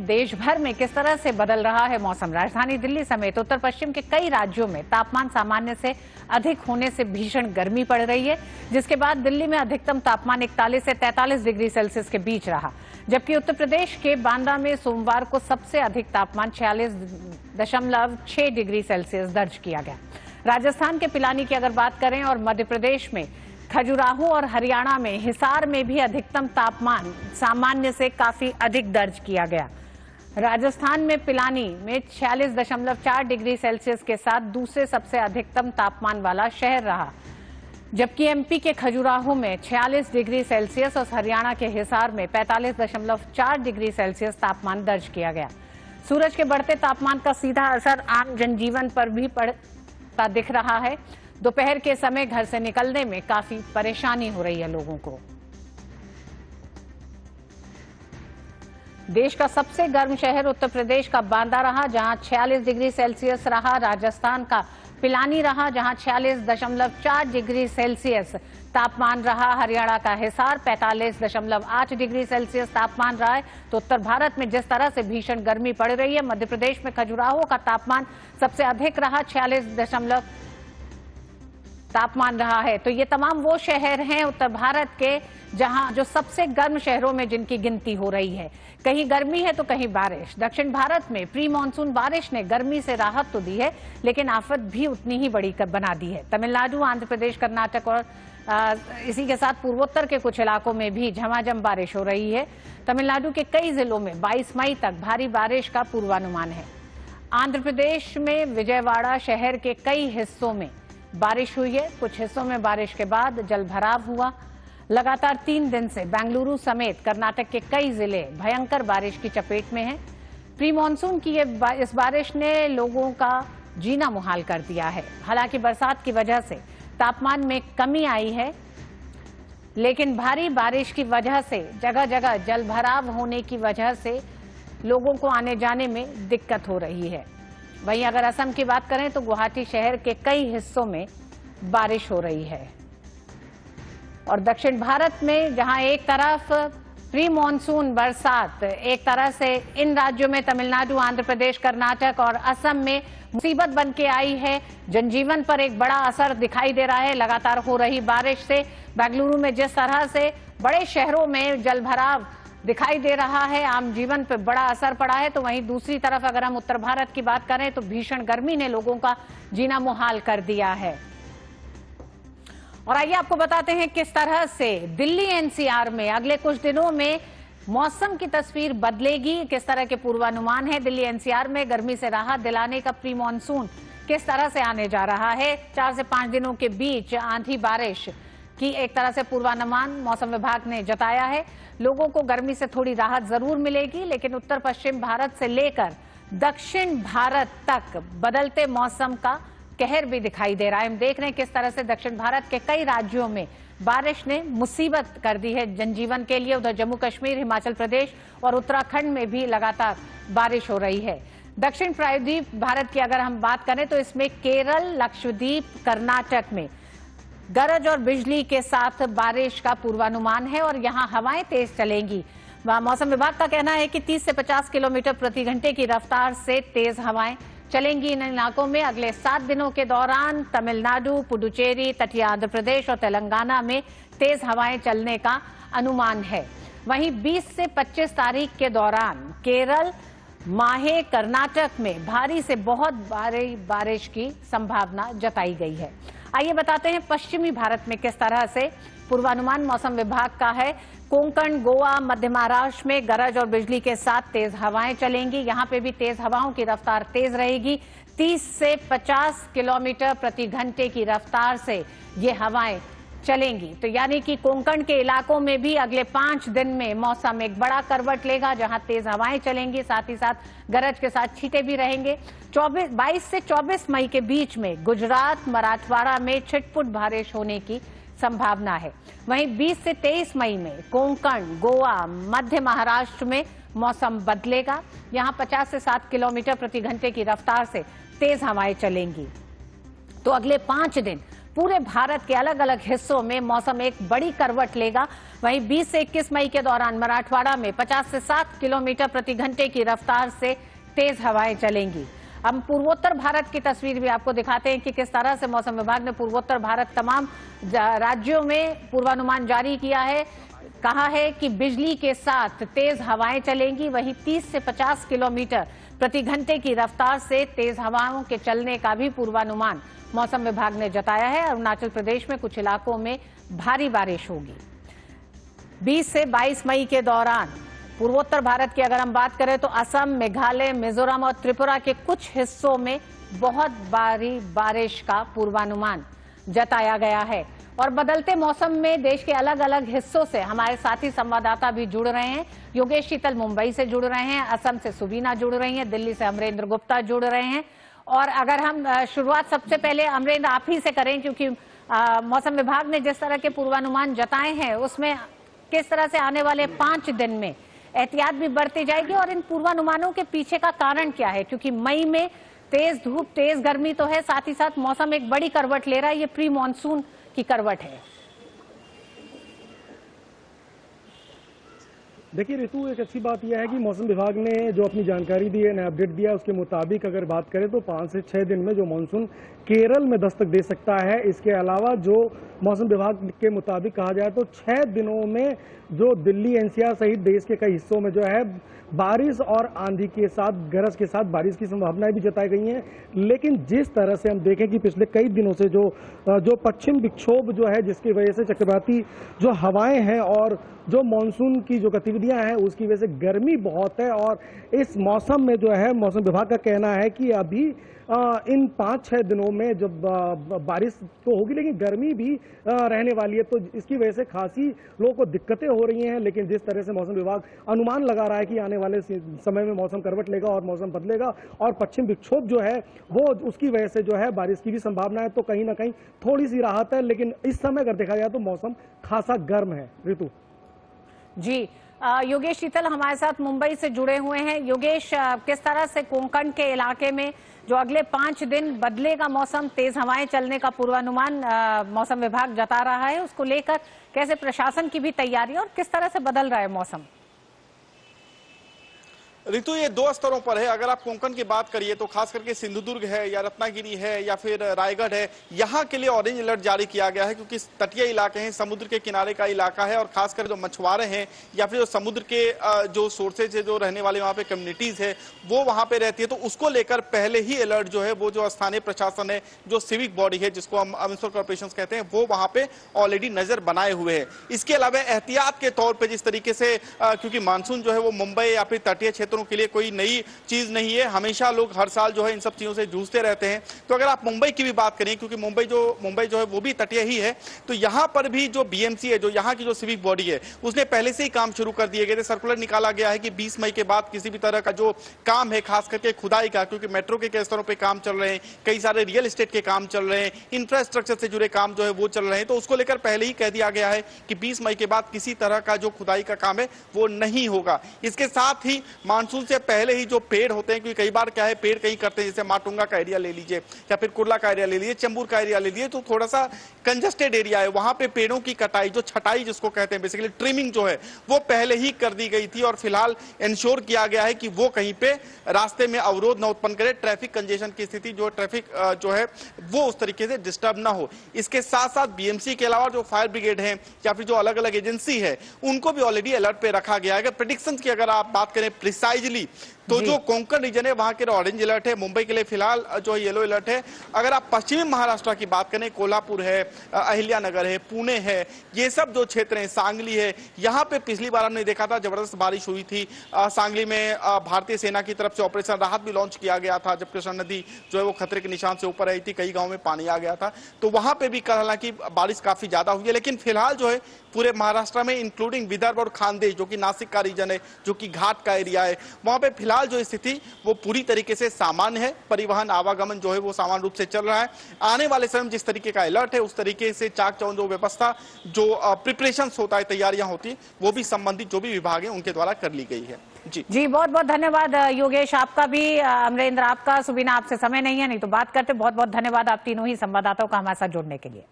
देश भर में किस तरह से बदल रहा है मौसम। राजधानी दिल्ली समेत उत्तर पश्चिम के कई राज्यों में तापमान सामान्य से अधिक होने से भीषण गर्मी पड़ रही है, जिसके बाद दिल्ली में अधिकतम तापमान 41 से 43 डिग्री सेल्सियस के बीच रहा, जबकि उत्तर प्रदेश के बांदा में सोमवार को सबसे अधिक तापमान 46.6 डिग्री सेल्सियस दर्ज किया गया। राजस्थान के पिलानी की अगर बात करें और मध्य प्रदेश में खजुराहो और हरियाणा में हिसार में भी अधिकतम तापमान सामान्य से काफी अधिक दर्ज किया गया। राजस्थान में पिलानी में 46.4 डिग्री सेल्सियस के साथ दूसरे सबसे अधिकतम तापमान वाला शहर रहा, जबकि एमपी के खजुराहो में 46 डिग्री सेल्सियस और हरियाणा के हिसार में 45.4 डिग्री सेल्सियस तापमान दर्ज किया गया। सूरज के बढ़ते तापमान का सीधा असर आम जनजीवन पर भी पड़ता दिख रहा है। दोपहर के समय घर से निकलने में काफी परेशानी हो रही है लोगों को। देश का सबसे गर्म शहर उत्तर प्रदेश का बांदा रहा, जहां 46 डिग्री सेल्सियस रहा। राजस्थान का पिलानी रहा, जहां 46.4 डिग्री सेल्सियस तापमान रहा। हरियाणा का हिसार 45.8 डिग्री सेल्सियस तापमान रहा है। तो उत्तर भारत में जिस तरह से भीषण गर्मी पड़ रही है, मध्य प्रदेश में खजुराहो का तापमान सबसे अधिक रहा, 46 तापमान रहा है। तो ये तमाम वो शहर हैं उत्तर भारत के जहां जो सबसे गर्म शहरों में जिनकी गिनती हो रही है। कहीं गर्मी है तो कहीं बारिश। दक्षिण भारत में प्री मानसून बारिश ने गर्मी से राहत तो दी है, लेकिन आफत भी उतनी ही बड़ी बना दी है। तमिलनाडु, आंध्र प्रदेश, कर्नाटक और इसी के साथ पूर्वोत्तर के कुछ इलाकों में भी झमाझम बारिश हो रही है। तमिलनाडु के कई जिलों में 22 मई तक भारी बारिश का पूर्वानुमान है। आंध्र प्रदेश में विजयवाड़ा शहर के कई हिस्सों में बारिश हुई है। कुछ हिस्सों में बारिश के बाद जलभराव हुआ। लगातार 3 दिन से बेंगलुरु समेत कर्नाटक के कई जिले भयंकर बारिश की चपेट में हैं। प्री मानसून की इस बारिश ने लोगों का जीना मुहाल कर दिया है। हालांकि बरसात की वजह से तापमान में कमी आई है, लेकिन भारी बारिश की वजह से जगह जगह जलभराव होने की वजह से लोगों को आने जाने में दिक्कत हो रही है। वहीं अगर असम की बात करें तो गुवाहाटी शहर के कई हिस्सों में बारिश हो रही है। और दक्षिण भारत में जहां एक तरफ प्री मानसून बरसात एक तरह से इन राज्यों में तमिलनाडु, आंध्र प्रदेश, कर्नाटक और असम में मुसीबत बन के आई है, जनजीवन पर एक बड़ा असर दिखाई दे रहा है लगातार हो रही बारिश से। बेंगलुरु में जिस तरह से बड़े शहरों में जलभराव दिखाई दे रहा है, आम जीवन पर बड़ा असर पड़ा है, तो वहीं दूसरी तरफ अगर हम उत्तर भारत की बात करें तो भीषण गर्मी ने लोगों का जीना मुहाल कर दिया है। और आइए आपको बताते हैं किस तरह से दिल्ली एनसीआर में अगले कुछ दिनों में मौसम की तस्वीर बदलेगी, किस तरह के पूर्वानुमान है। दिल्ली एनसीआर में गर्मी से राहत दिलाने का प्री मानसून किस तरह से आने जा रहा है। 4 से 5 दिनों के बीच आंधी बारिश की एक तरह से पूर्वानुमान मौसम विभाग ने जताया है। लोगों को गर्मी से थोड़ी राहत जरूर मिलेगी, लेकिन उत्तर पश्चिम भारत से लेकर दक्षिण भारत तक बदलते मौसम का कहर भी दिखाई दे रहा है। हम देख रहे हैं किस तरह से दक्षिण भारत के कई राज्यों में बारिश ने मुसीबत कर दी है जनजीवन के लिए। उधर जम्मू कश्मीर, हिमाचल प्रदेश और उत्तराखंड में भी लगातार बारिश हो रही है। दक्षिण प्रायद्वीप भारत की अगर हम बात करें तो इसमें केरल, लक्षद्वीप, कर्नाटक में गरज और बिजली के साथ बारिश का पूर्वानुमान है और यहां हवाएं तेज चलेंगी। मौसम विभाग का कहना है कि 30 से 50 किलोमीटर प्रति घंटे की रफ्तार से तेज हवाएं चलेंगी इन इलाकों में। अगले 7 दिनों के दौरान तमिलनाडु, पुडुचेरी, तटीय आंध्र प्रदेश और तेलंगाना में तेज हवाएं चलने का अनुमान है। वहीं 20 से 25 तारीख के दौरान केरल, माहे, कर्नाटक में भारी से बहुत भारी बारिश की संभावना जताई गई है। आइए बताते हैं पश्चिमी भारत में किस तरह से पूर्वानुमान मौसम विभाग का है। कोंकण, गोवा, मध्य महाराष्ट्र में गरज और बिजली के साथ तेज हवाएं चलेंगी। यहां पे भी तेज हवाओं की रफ्तार तेज रहेगी। 30 से 50 किलोमीटर प्रति घंटे की रफ्तार से ये हवाएं चलेंगी। तो यानी कि कोंकण के इलाकों में भी अगले 5 दिन में मौसम एक बड़ा करवट लेगा, जहां तेज हवाएं चलेंगी, साथ ही साथ गरज के साथ छींटे भी रहेंगे। 22 से 24 मई के बीच में गुजरात, मराठवाड़ा में छिटपुट बारिश होने की संभावना है। वहीं 20 से 23 मई में कोंकण, गोवा, मध्य महाराष्ट्र में मौसम बदलेगा। यहां 50 से 60 किलोमीटर प्रति घंटे की रफ्तार से तेज हवाएं चलेंगी। तो अगले 5 दिन पूरे भारत के अलग अलग हिस्सों में मौसम एक बड़ी करवट लेगा। वहीं 20 से 21 मई के दौरान मराठवाड़ा में 50 से 60 किलोमीटर प्रति घंटे की रफ्तार से तेज हवाएं चलेंगी। हम पूर्वोत्तर भारत की तस्वीर भी आपको दिखाते हैं कि किस तरह से मौसम विभाग ने पूर्वोत्तर भारत तमाम राज्यों में पूर्वानुमान जारी किया है। कहा है कि बिजली के साथ तेज हवाएं चलेंगी। वहीं 30 से 50 किलोमीटर प्रति घंटे की रफ्तार से तेज हवाओं के चलने का भी पूर्वानुमान मौसम विभाग ने जताया है। अरुणाचल प्रदेश में कुछ इलाकों में भारी बारिश होगी। 20 से 22 मई के दौरान पूर्वोत्तर भारत की अगर हम बात करें तो असम, मेघालय, मिजोरम और त्रिपुरा के कुछ हिस्सों में बहुत भारी बारिश का पूर्वानुमान जताया गया है। और बदलते मौसम में देश के अलग अलग हिस्सों से हमारे साथी संवाददाता भी जुड़ रहे हैं। योगेश शीतल मुंबई से जुड़ रहे हैं, असम से सुबीना जुड़ रही हैं, दिल्ली से अमरेंद्र गुप्ता जुड़ रहे हैं। और अगर हम शुरुआत सबसे पहले अमरेंद्र आप ही से करें, क्योंकि मौसम विभाग ने जिस तरह के पूर्वानुमान जताए हैं उसमें किस तरह से आने वाले 5 दिन में एहतियात भी बरती जाएगी और इन पूर्वानुमानों के पीछे का कारण क्या है? क्योंकि मई में तेज धूप, तेज गर्मी तो है, साथ ही साथ मौसम एक बड़ी करवट ले रहा है। ये प्री मानसून की करवट है। देखिए ऋतु, एक अच्छी बात यह है कि मौसम विभाग ने जो अपनी जानकारी दी है, नया अपडेट दिया है, उसके मुताबिक अगर बात करें तो 5 से 6 दिन में जो मानसून केरल में दस्तक दे सकता है। इसके अलावा जो मौसम विभाग के मुताबिक कहा जाए तो 6 दिनों में जो दिल्ली, एनसीआर सहित देश के कई हिस्सों में जो है बारिश और आंधी के साथ, गरज के साथ बारिश की संभावनाएं भी जताई गई हैं। लेकिन जिस तरह से हम देखें कि पिछले कई दिनों से जो पश्चिम विक्षोभ जो है, जिसकी वजह से चक्रवाती जो हवाएं हैं और जो मानसून की जो गतिविधियां हैं उसकी वजह से गर्मी बहुत है। और इस मौसम में जो है मौसम विभाग का कहना है कि अभी इन 5-6 दिनों में जब बारिश तो होगी लेकिन गर्मी भी रहने वाली है, तो इसकी वजह से खासी लोगों को दिक्कतें हो रही हैं। लेकिन जिस तरह से मौसम विभाग अनुमान लगा रहा है कि आने वाले समय में मौसम करवट लेगा और मौसम बदलेगा और पश्चिम विक्षोभ जो है वो उसकी वजह से जो है बारिश की भी संभावना है, तो कहीं ना कहीं थोड़ी सी राहत है। लेकिन इस समय अगर देखा जाए तो मौसम खासा गर्म है। ऋतु जी, योगेश शीतल हमारे साथ मुंबई से जुड़े हुए हैं। योगेश, किस तरह से कोंकण के इलाके में जो अगले 5 दिन बदलेगा मौसम, तेज हवाएं चलने का पूर्वानुमान मौसम विभाग जता रहा है, उसको लेकर कैसे प्रशासन की भी तैयारी और किस तरह से बदल रहा है मौसम? ऋतु, ये 2 स्तरों पर है। अगर आप कोंकण की बात करिए तो खास करके सिंधुदुर्ग है या रत्नागिरी है या फिर रायगढ़ है, यहाँ के लिए ऑरेंज अलर्ट जारी किया गया है क्योंकि तटीय इलाके हैं, समुद्र के किनारे का इलाका है और खासकर जो मछुआरे हैं या फिर जो समुद्र के जो सोर्सेज है, जो रहने वाले वहाँ पे कम्युनिटीज है वो वहाँ पे रहती है, तो उसको लेकर पहले ही अलर्ट जो है वो जो स्थानीय प्रशासन है, जो सिविक बॉडी है जिसको हम म्युनिसिपल कॉर्पोरेशन कहते हैं, वो वहाँ पे ऑलरेडी नजर बनाए हुए है। इसके अलावा एहतियात के तौर पर जिस तरीके से क्योंकि मानसून जो है वो मुंबई या फिर तटीय क्षेत्रों के लिए कोई नई चीज नहीं है, हमेशा लोग हर साल जो है इन सब चीजों से जूझते रहते हैं। तो अगर आप मुंबई की भी बात करें, क्योंकि मुंबई जो है वो भी तटीय ही है, तो यहां पर भी जो बीएमसी है, जो यहां की जो सिविक बॉडी है, उसने पहले से ही काम शुरू कर दिए गए थे। सर्कुलर निकाला गया है कि 20 मई के बाद किसी भी तरह का जो काम है, खास करके खुदाई का, क्योंकि मेट्रो के कई स्तरों पर काम चल रहे हैं, कई सारे रियल एस्टेट के काम चल रहे हैं, इंफ्रास्ट्रक्चर से जुड़े काम जो है वो चल रहे हैं, तो उसको लेकर पहले ही कह दिया गया है कि 20 मई के बाद किसी तरह का जो खुदाई का काम है वो नहीं होगा। इसके साथ ही मानसून से पहले ही जो पेड़ होते हैं, क्योंकि कई बार क्या है पेड़ कहीं करते हैं, जैसे माटुंगा का एरिया ले लीजिए या फिर कुर्ला का एरिया ले लीजिए, चंबूर का एरिया ले लीजिए, तो थोड़ा सा कंजस्टेड एरिया है, वहां पे पेड़ों की कटाई, जो छटाई जिसको कहते हैं, बेसिकली ट्रिमिंग जो है वो पहले ही कर दी गई थी और फिलहाल इंश्योर किया गया है कि वो कहीं पे रास्ते में अवरोध न उत्पन्न करे, ट्रैफिक कंजेशन की स्थिति जो ट्रैफिक जो है वो उस तरीके से डिस्टर्ब ना हो। इसके साथ साथ बीएमसी के अलावा जो फायर ब्रिगेड है या फिर जो अलग अलग एजेंसी है उनको भी ऑलरेडी अलर्ट पे रखा गया है। अगर प्रेडिक्शंस की अगर आप बात करें प्रिसाइजली, तो जो कोंकण रीजन है वहां के ऑरेंज अलर्ट है, मुंबई के लिए फिलहाल जो है येलो अलर्ट है। अगर आप पश्चिमी महाराष्ट्र की बात करें, कोल्हापुर है, अहिल्यानगर है, पुणे है, ये सब जो क्षेत्र हैं, सांगली है, यहाँ पे पिछली बार हमने देखा था जबरदस्त बारिश हुई थी। सांगली में भारतीय सेना की तरफ से ऑपरेशन राहत भी लॉन्च किया गया था जब कृष्णा नदी जो है वो खतरे के निशान से ऊपर आई थी, कई गाँव में पानी आ गया था, तो वहां पे भी हालांकि बारिश काफी ज्यादा हुई है। लेकिन फिलहाल जो है पूरे महाराष्ट्र में इंक्लूडिंग विदर्भ और खानदेश जो कि नासिक का रीजन है, जो कि घाट का एरिया है, वहां पे फिलहाल जो स्थिति वो पूरी तरीके से सामान्य है। परिवहन आवागमन जो है वो सामान्य रूप से चल रहा है। आने वाले समय जिस तरीके का अलर्ट है उस तरीके से चाक चौबंद जो व्यवस्था, जो प्रिपरेशंस होता है, तैयारियां होती, वो भी संबंधित जो भी विभाग है उनके द्वारा कर ली गई है। जी बहुत बहुत धन्यवाद योगेश, आपका भी, अमरेंद्र आपका, सुबीना आपसे समय नहीं है, नहीं तो बात करते। बहुत बहुत धन्यवाद आप तीनों ही संवाददाताओं का हमारे साथ जुड़ने के लिए।